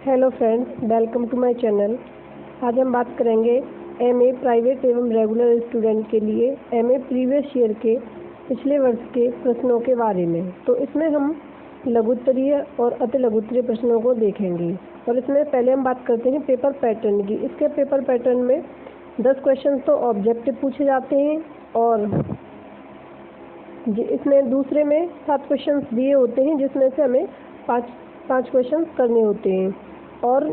Hello friends, welcome to my channel. आज हम बात करेंगे एमए प्राइवेट एवं रेगुलर स्टूडेंट के लिए एमए प्रीवियस ईयर के पिछले वर्ष के प्रश्नों के बारे में। तो इसमें हम लघुत्तरीय और अति लघुत्तरीय प्रश्नों को देखेंगे। और इसमें पहले हम बात करते हैं पेपर पैटर्न की। इसके पेपर पैटर्न में 10 क्वेश्चन तो ऑब्जेक्टिव पूछे जाते हैं और इसमें दूसरे में 7 क्वेश्चन दिए होते हैं, जिसमें से हमें पाँच क्वेश्चन करने होते हैं और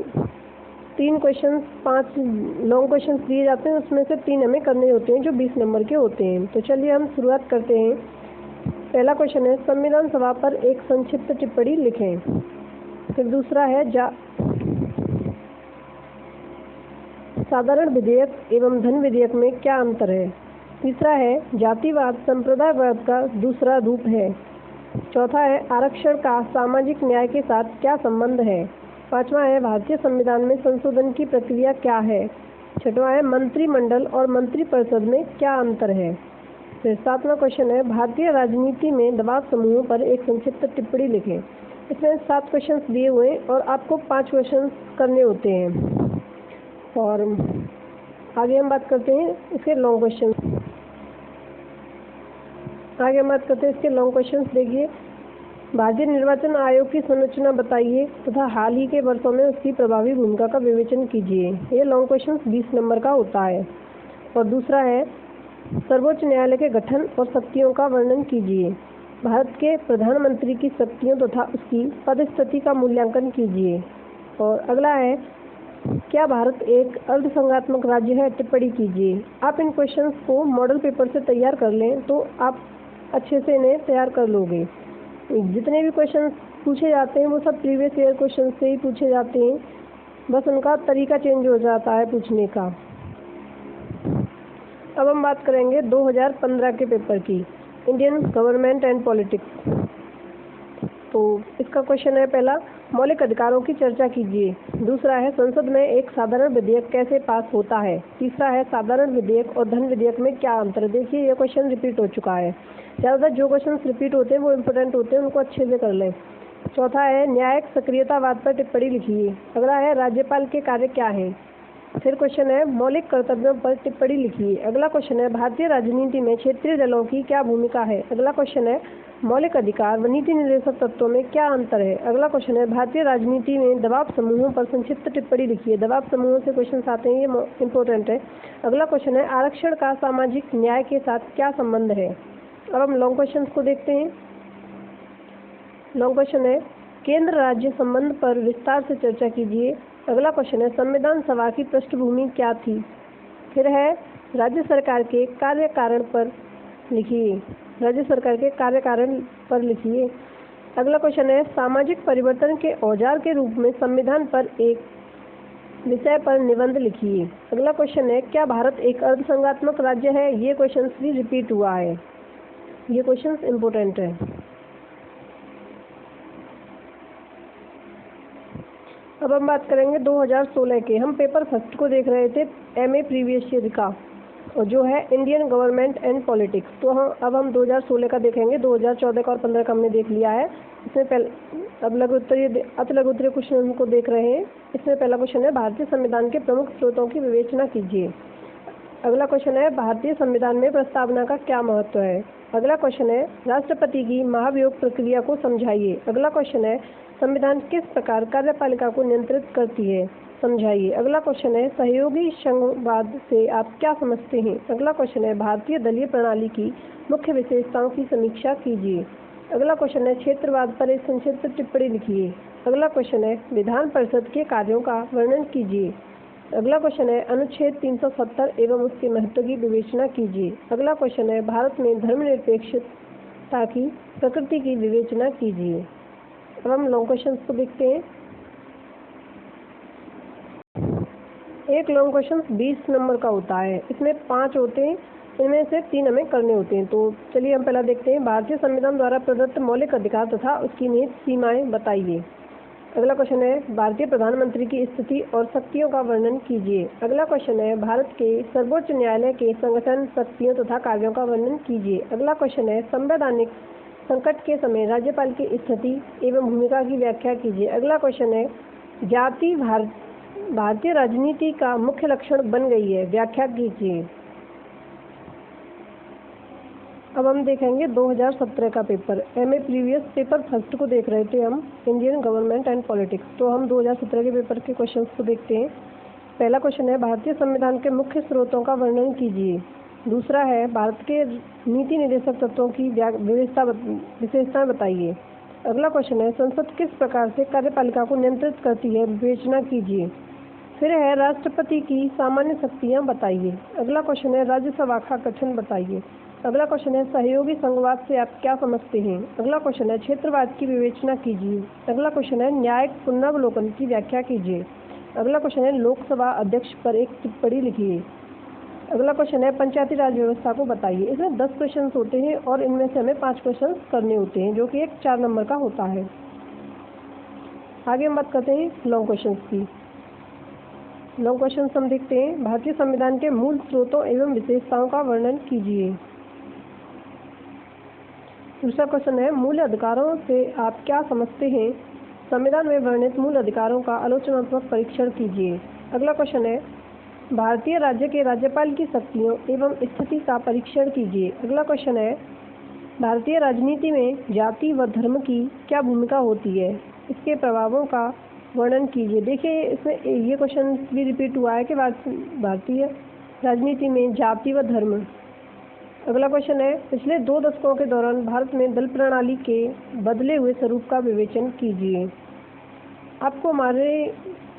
3 क्वेश्चन 5 लॉन्ग क्वेश्चन दिए जाते हैं, उसमें से 3 हमें करने होते हैं जो 20 नंबर के होते हैं। तो चलिए हम शुरुआत करते हैं। पहला क्वेश्चन है संविधान सभा पर एक संक्षिप्त टिप्पणी लिखें। फिर दूसरा है साधारण विधेयक एवं धन विधेयक में क्या अंतर है। तीसरा है जातिवाद संप्रदायवाद का दूसरा रूप है। चौथा है आरक्षण का सामाजिक न्याय के साथ क्या संबंध है। पांचवा है भारतीय संविधान में संशोधन की प्रक्रिया क्या है। छठवां है मंत्रिमंडल और मंत्रिपरिषद में क्या अंतर है। फिर 7वां क्वेश्चन है भारतीय राजनीति में दबाव समूहों पर एक संक्षिप्त टिप्पणी लिखें। इसमें 7 क्वेश्चन दिए हुए हैं और आपको 5 क्वेश्चन करने होते हैं। और आगे हम बात करते हैं इसके लॉन्ग क्वेश्चन। इसके लॉन्ग क्वेश्चन देखिए। भारतीय निर्वाचन आयोग की संरचना बताइए तथा हाल ही के वर्षों में उसकी प्रभावी भूमिका का विवेचन कीजिए। ये लॉन्ग क्वेश्चन 20 नंबर का होता है। और दूसरा है सर्वोच्च न्यायालय के गठन और शक्तियों का वर्णन कीजिए। भारत के प्रधानमंत्री की शक्तियों तथा उसकी पदस्थिति का मूल्यांकन कीजिए। और अगला है क्या भारत एक अर्धसंघात्मक राज्य है, टिप्पणी कीजिए। आप इन क्वेश्चंस को मॉडल पेपर से तैयार कर लें तो आप अच्छे से इन्हें तैयार कर लोगे। जितने भी क्वेश्चन पूछे जाते हैं वो सब प्रीवियस ईयर क्वेश्चन से ही पूछे जाते हैं, बस उनका तरीका चेंज हो जाता है पूछने का। अब हम बात करेंगे 2015 के पेपर की, इंडियन गवर्नमेंट एंड पॉलिटिक्स। तो इसका क्वेश्चन है पहला मौलिक अधिकारों की चर्चा कीजिए। दूसरा है संसद में एक साधारण विधेयक कैसे पास होता है। तीसरा है साधारण विधेयक और धन विधेयक में क्या अंतर है। देखिए ये क्वेश्चन रिपीट हो चुका है। ज़्यादातर जो क्वेश्चन रिपीट होते हैं वो इम्पोर्टेंट होते हैं, उनको अच्छे से कर लें। चौथा है न्यायिक सक्रियतावाद पर टिप्पणी लिखिए। अगला है राज्यपाल के कार्य क्या हैं। फिर क्वेश्चन है मौलिक कर्तव्यों पर टिप्पणी लिखिए। अगला क्वेश्चन है भारतीय राजनीति में क्षेत्रीय दलों की क्या भूमिका है। अगला क्वेश्चन है मौलिक अधिकार व नीति निर्देशक तत्वों में क्या अंतर है। अगला क्वेश्चन है भारतीय राजनीति में दबाव समूहों पर संक्षिप्त टिप्पणी लिखिए। दबाव समूहों से क्वेश्चन आते हैं, ये इंपॉर्टेंट है। अगला क्वेश्चन है आरक्षण का सामाजिक न्याय के साथ क्या संबंध है। अब हम लॉन्ग क्वेश्चन को देखते हैं। लॉन्ग क्वेश्चन है केंद्र राज्य संबंध पर विस्तार से चर्चा कीजिए। अगला क्वेश्चन है संविधान सभा की पृष्ठभूमि क्या थी। फिर है राज्य सरकार के कार्य कारण पर लिखिए। राज्य सरकार के कार्य कारण पर लिखिए। अगला क्वेश्चन है सामाजिक परिवर्तन के औजार के रूप में संविधान पर एक विषय पर निबंध लिखिए। अगला क्वेश्चन है क्या भारत एक अर्धसंघात्मक राज्य है। ये क्वेश्चन भी रिपीट हुआ है, ये क्वेश्चन इम्पोर्टेंट है। अब हम बात करेंगे 2016 के। हम पेपर फर्स्ट को देख रहे थे एमए प्रीवियस ईयर का, और जो है इंडियन गवर्नमेंट एंड पॉलिटिक्स। तो अब हम 2016 का देखेंगे। 2014 का और 15 का हमने देख लिया है। इसमें अब अति लघुत्तरीय क्वेश्चन को देख रहे हैं। इसमें पहला क्वेश्चन है भारतीय संविधान के प्रमुख स्रोतों की विवेचना कीजिए। अगला क्वेश्चन है भारतीय संविधान में प्रस्तावना का क्या महत्व है। अगला क्वेश्चन है राष्ट्रपति की महाभियोग प्रक्रिया को समझाइए। अगला क्वेश्चन है संविधान किस प्रकार कार्यपालिका को नियंत्रित करती है, समझाइए। अगला क्वेश्चन है सहयोगी संघवाद से आप क्या समझते हैं। अगला क्वेश्चन है भारतीय दलीय प्रणाली की मुख्य विशेषताओं की समीक्षा कीजिए। अगला क्वेश्चन है क्षेत्रवाद पर एक संक्षिप्त टिप्पणी लिखिए। अगला क्वेश्चन है विधान परिषद के कार्यों का वर्णन कीजिए। अगला क्वेश्चन है अनुच्छेद 370 एवं उसके महत्व की विवेचना कीजिए। अगला क्वेश्चन है भारत में धर्मनिरपेक्षता की प्रकृति की विवेचना कीजिए। अब हम लॉन्ग क्वेश्चन को देखते हैं। एक लॉन्ग क्वेश्चन 20 नंबर का होता है। इसमें 5 होते हैं, इनमें से 3 हमें करने होते हैं। तो चलिए हम पहला देखते हैं भारतीय संविधान द्वारा प्रदत्त मौलिक अधिकार तथा उसकी निहित सीमाएं बताइए। अगला क्वेश्चन है भारतीय प्रधानमंत्री की स्थिति और शक्तियों का वर्णन कीजिए। अगला क्वेश्चन है भारत के सर्वोच्च न्यायालय के संगठन, शक्तियों तथा कार्यों का वर्णन कीजिए। अगला क्वेश्चन है संवैधानिक संकट के समय राज्यपाल की स्थिति एवं भूमिका की व्याख्या कीजिए। अगला क्वेश्चन है जाति भारतीय राजनीति का मुख्य लक्षण बन गई है, व्याख्या कीजिए। अब हम देखेंगे 2017 का paper, MA previous paper first को देख रहे थे हम, इंडियन गवर्नमेंट एंड पॉलिटिक्स। तो हम 2017 के पेपर के क्वेश्चंस को देखते हैं। पहला क्वेश्चन है, भारतीय संविधान के मुख्य स्रोतों का वर्णन कीजिए। दूसरा है, भारत के नीति निर्देशक तत्वों की विशेषताएं बताइए। अगला क्वेश्चन है, संसद किस प्रकार से कार्यपालिका को नियंत्रित करती है, विवेचना कीजिए। फिर है, राष्ट्रपति की सामान्य शक्तियाँ बताइए। अगला क्वेश्चन है, राज्यसभा का गठन बताइए। अगला क्वेश्चन है, सहयोगी संघवाद से आप क्या समझते हैं। अगला क्वेश्चन है, क्षेत्रवाद की विवेचना कीजिए। अगला क्वेश्चन है, न्यायिक पुनरावलोकन की व्याख्या कीजिए। अगला क्वेश्चन है, लोकसभा अध्यक्ष पर एक टिप्पणी लिखिए। अगला क्वेश्चन है, पंचायती राज व्यवस्था को बताइए। इसमें 10 क्वेश्चन होते हैं और इनमें से हमें 5 क्वेश्चन करने होते हैं, जो कि एक 4 नंबर का होता है। आगे हम बात करते हैं लॉन्ग क्वेश्चन की। लॉन्ग क्वेश्चन हम देखते हैं, भारतीय संविधान के मूल स्रोतों एवं विशेषताओं का वर्णन कीजिए। दूसरा क्वेश्चन है, मूल अधिकारों से आप क्या समझते हैं, संविधान में वर्णित मूल अधिकारों का आलोचनात्मक परीक्षण कीजिए। अगला क्वेश्चन है, भारतीय राज्य के राज्यपाल की शक्तियों एवं स्थिति का परीक्षण कीजिए। अगला क्वेश्चन है, भारतीय राजनीति में जाति व धर्म की क्या भूमिका होती है, इसके प्रभावों का वर्णन कीजिए। देखिए, इसमें ये क्वेश्चन भी रिपीट हुआ है कि भारतीय राजनीति में जाति व धर्म। अगला क्वेश्चन है, पिछले 2 दशकों के दौरान भारत में दल प्रणाली के बदले हुए स्वरूप का विवेचन कीजिए। आपको हमारे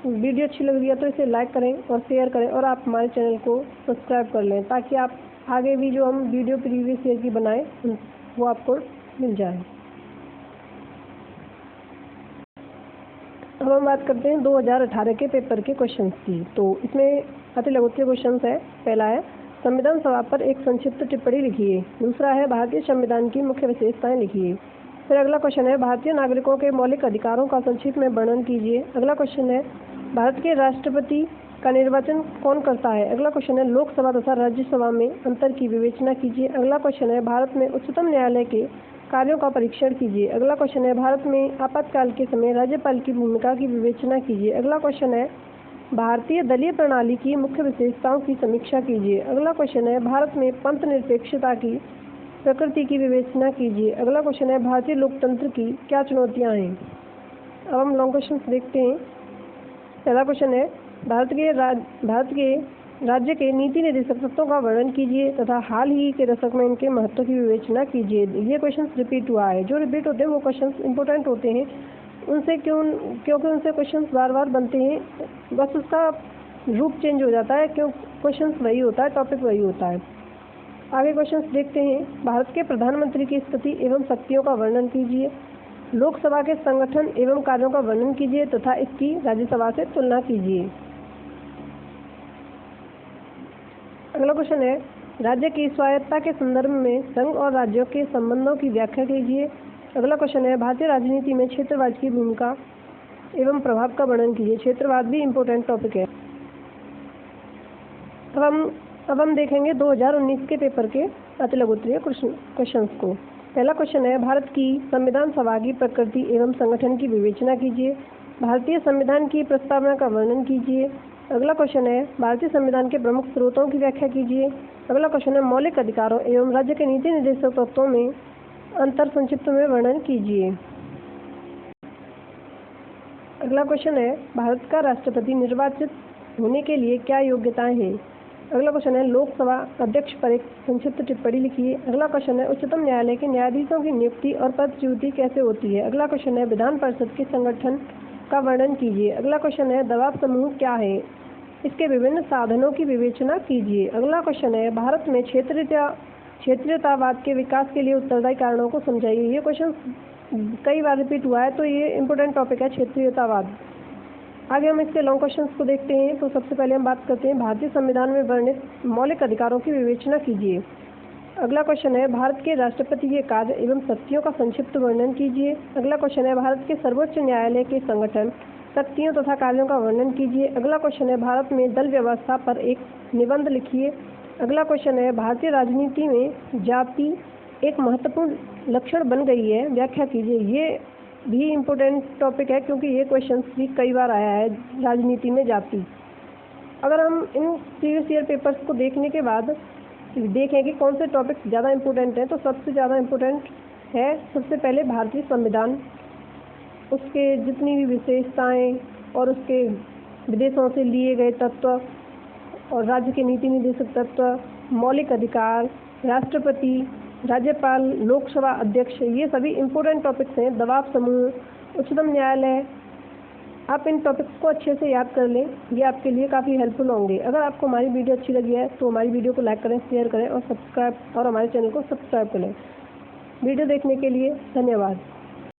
वीडियो अच्छी लग रही है तो इसे लाइक करें और शेयर करें, और आप हमारे चैनल को सब्सक्राइब कर लें, ताकि आप आगे भी जो हम वीडियो प्रीवियस ईयर की बनाएं वो आपको मिल जाए। अब हम बात करते हैं 2018 के पेपर के क्वेश्चन की। तो इसमें अति लघुत्तरीय क्वेश्चन है। पहला है, संविधान सभा पर एक संक्षिप्त टिप्पणी लिखिए। दूसरा है, भारतीय संविधान की मुख्य विशेषताएं लिखिए। फिर अगला क्वेश्चन है, भारतीय नागरिकों के मौलिक अधिकारों का संक्षिप्त में वर्णन कीजिए। अगला क्वेश्चन है, भारत के राष्ट्रपति का निर्वाचन कौन करता है। अगला क्वेश्चन है, लोकसभा तथा राज्यसभा में अंतर की विवेचना कीजिए। अगला क्वेश्चन है, भारत में उच्चतम न्यायालय के कार्यों का परीक्षण कीजिए। अगला क्वेश्चन है, भारत में आपातकाल के समय राज्यपाल की भूमिका की विवेचना कीजिए। अगला क्वेश्चन है, भारतीय दलीय प्रणाली की मुख्य विशेषताओं की समीक्षा कीजिए। अगला क्वेश्चन है, भारत में पंथ निरपेक्षता की प्रकृति की विवेचना कीजिए। अगला क्वेश्चन है, भारतीय लोकतंत्र की क्या चुनौतियां हैं। अब हम लॉन्ग क्वेश्चन देखते हैं। पहला क्वेश्चन है, भारत के राज्य के नीति निर्देशक तत्वों का वर्णन कीजिए तथा हाल ही के दशक में इनके महत्व की विवेचना कीजिए। ये क्वेश्चन रिपीट हुआ है। जो रिपीट होते हैं वो क्वेश्चन इंपॉर्टेंट होते हैं, उनसे क्योंकि उनसे क्वेश्चंस बार बार बनते हैं, बस उसका रूप चेंज हो जाता है, क्यों क्वेश्चंस वही होता है, टॉपिक वही होता है। आगे क्वेश्चंस देखते हैं, भारत के प्रधानमंत्री की स्थिति एवं शक्तियों का वर्णन कीजिए। लोकसभा के संगठन एवं कार्यों का वर्णन कीजिए तथा इसकी राज्यसभा से तुलना कीजिए। अगला क्वेश्चन है, राज्य की स्वायत्तता के संदर्भ में संघ और राज्यों के संबंधों की व्याख्या कीजिए। अगला क्वेश्चन है, भारतीय राजनीति में क्षेत्रवाद की भूमिका एवं प्रभाव का वर्णन कीजिए। क्षेत्रवाद भी इम्पोर्टेंट टॉपिक है। अब हम देखेंगे 2019 के पेपर के अति लघुत्तरीय क्वेश्चंस को। पहला क्वेश्चन है, भारत की संविधान सभा की प्रकृति एवं संगठन की विवेचना कीजिए। भारतीय संविधान की प्रस्तावना का वर्णन कीजिए। अगला क्वेश्चन है, भारतीय संविधान के प्रमुख स्रोतों की व्याख्या कीजिए। अगला क्वेश्चन है, मौलिक अधिकारों एवं राज्य के नीति निर्देशक तत्वों में अंतर संक्षिप्त में वर्णन कीजिए। अगला क्वेश्चन है, भारत का राष्ट्रपति निर्वाचित होने के लिए क्या योग्यताएं हैं। अगला क्वेश्चन है, लोकसभा अध्यक्ष पर एक संक्षिप्त टिप्पणी लिखिए। अगला क्वेश्चन है, उच्चतम न्यायालय के न्यायाधीशों की नियुक्ति और पदच्युति कैसे होती है। अगला क्वेश्चन है, विधान परिषद के संगठन का वर्णन कीजिए। अगला क्वेश्चन है, दबाव समूह क्या है, इसके विभिन्न साधनों की विवेचना कीजिए। अगला क्वेश्चन है, भारत में क्षेत्रीयतावाद के विकास के लिए उत्तरदायी कारणों को समझाइए। ये क्वेश्चन कई बार रिपीट हुआ है, तो ये इंपॉर्टेंट टॉपिक है, क्षेत्रीयतावाद। आगे हम इसके लॉन्ग क्वेश्चंस को देखते हैं। तो सबसे पहले हम बात करते हैं, भारतीय संविधान में वर्णित मौलिक अधिकारों की विवेचना कीजिए। अगला क्वेश्चन है, भारत के राष्ट्रपति के कार्य एवं शक्तियों का संक्षिप्त वर्णन कीजिए। अगला क्वेश्चन है, भारत के सर्वोच्च न्यायालय के संगठन, शक्तियों तथा कार्यों का वर्णन कीजिए। अगला क्वेश्चन है, भारत में दल व्यवस्था पर एक निबंध लिखिए। अगला क्वेश्चन है, भारतीय राजनीति में जाति एक महत्वपूर्ण लक्षण बन गई है, व्याख्या कीजिए। ये भी इम्पोर्टेंट टॉपिक है क्योंकि ये क्वेश्चंस भी कई बार आया है राजनीति में जाति। अगर हम इन प्रीवियस ईयर पेपर्स को देखने के बाद देखें कि कौन से टॉपिक ज़्यादा इम्पोर्टेंट हैं, तो सबसे ज़्यादा इम्पोर्टेंट है सबसे पहले भारतीय संविधान, उसके जितनी भी विशेषताएं और उसके विदेशों से लिए गए तत्व और राज्य के नीति निर्देशक तत्व, मौलिक अधिकार, राष्ट्रपति, राज्यपाल, लोकसभा अध्यक्ष, ये सभी इम्पोर्टेंट टॉपिक्स हैं। दबाव समूह, उच्चतम न्यायालय, आप इन टॉपिक्स को अच्छे से याद कर लें, ये आपके लिए काफ़ी हेल्पफुल होंगे। अगर आपको हमारी वीडियो अच्छी लगी है तो हमारी वीडियो को लाइक करें, शेयर करें और हमारे चैनल को सब्सक्राइब करें। वीडियो देखने के लिए धन्यवाद।